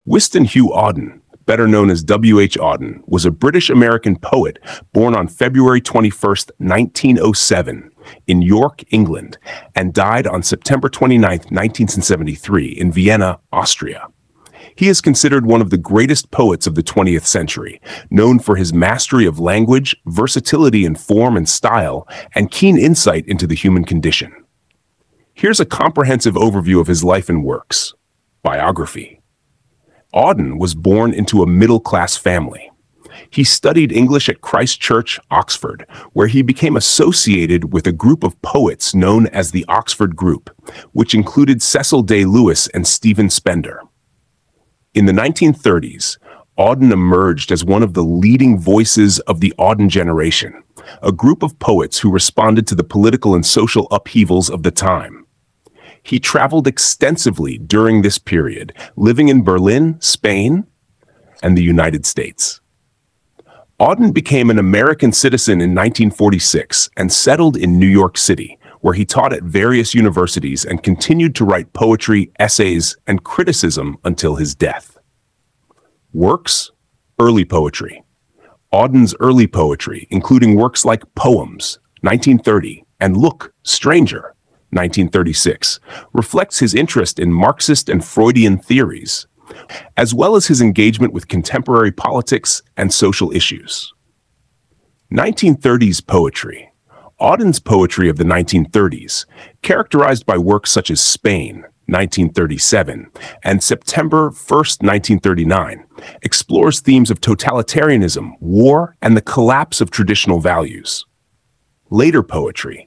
Wystan Hugh Auden, better known as W. H. Auden, was a British-American poet born on February 21st, 1907, in York, England, and died on September 29, 1973, in Vienna, Austria. He is considered one of the greatest poets of the 20th century, known for his mastery of language, versatility in form and style, and keen insight into the human condition. Here's a comprehensive overview of his life and works. Biography. Auden was born into a middle-class family. He studied English at Christ Church, Oxford, where he became associated with a group of poets known as the Oxford Group, which included Cecil Day Lewis and Stephen Spender. In the 1930s, Auden emerged as one of the leading voices of the Auden generation, a group of poets who responded to the political and social upheavals of the time. He traveled extensively during this period, living in Berlin, Spain, and the United States. Auden became an American citizen in 1946 and settled in New York City, where he taught at various universities and continued to write poetry, essays, and criticism until his death. Works: early poetry. Auden's early poetry, including works like Poems, 1930, and Look, Stranger, 1936, reflects his interest in Marxist and Freudian theories, as well as his engagement with contemporary politics and social issues. 1930s poetry. Auden's poetry of the 1930s, characterized by works such as Spain, 1937, and September 1st, 1939, explores themes of totalitarianism, war, and the collapse of traditional values. Later poetry.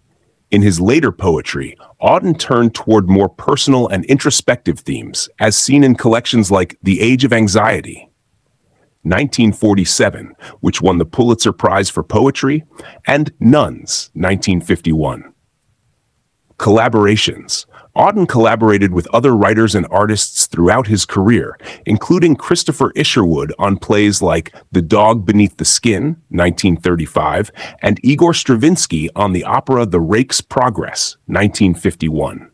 In his later poetry, Auden turned toward more personal and introspective themes, as seen in collections like The Age of Anxiety, 1947, which won the Pulitzer Prize for Poetry, and Nuns, 1951. Collaborations. Auden collaborated with other writers and artists throughout his career, including Christopher Isherwood on plays like The Dog Beneath the Skin, 1935, and Igor Stravinsky on the opera The Rake's Progress, 1951.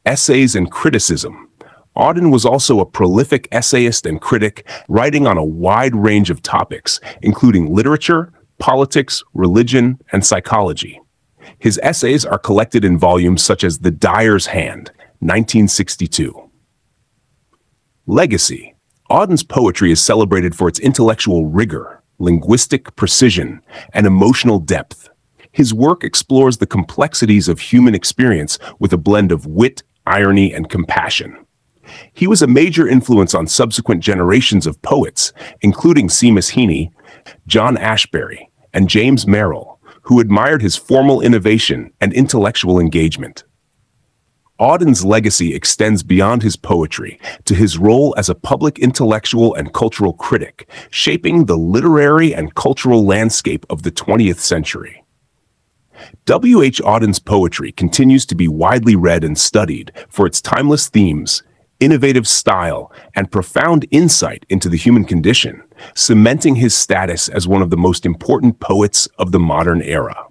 Essays and criticism. Auden was also a prolific essayist and critic, writing on a wide range of topics, including literature, politics, religion, and psychology. His essays are collected in volumes such as The Dyer's Hand, 1962. Legacy. Auden's poetry is celebrated for its intellectual rigor, linguistic precision, and emotional depth. His work explores the complexities of human experience with a blend of wit, irony, and compassion. He was a major influence on subsequent generations of poets, including Seamus Heaney, John Ashbery, and James Merrill, who admired his formal innovation and intellectual engagement. Auden's legacy extends beyond his poetry to his role as a public intellectual and cultural critic, shaping the literary and cultural landscape of the 20th century. W. H. Auden's poetry continues to be widely read and studied for its timeless themes, innovative style, and profound insight into the human condition, cementing his status as one of the most important poets of the modern era.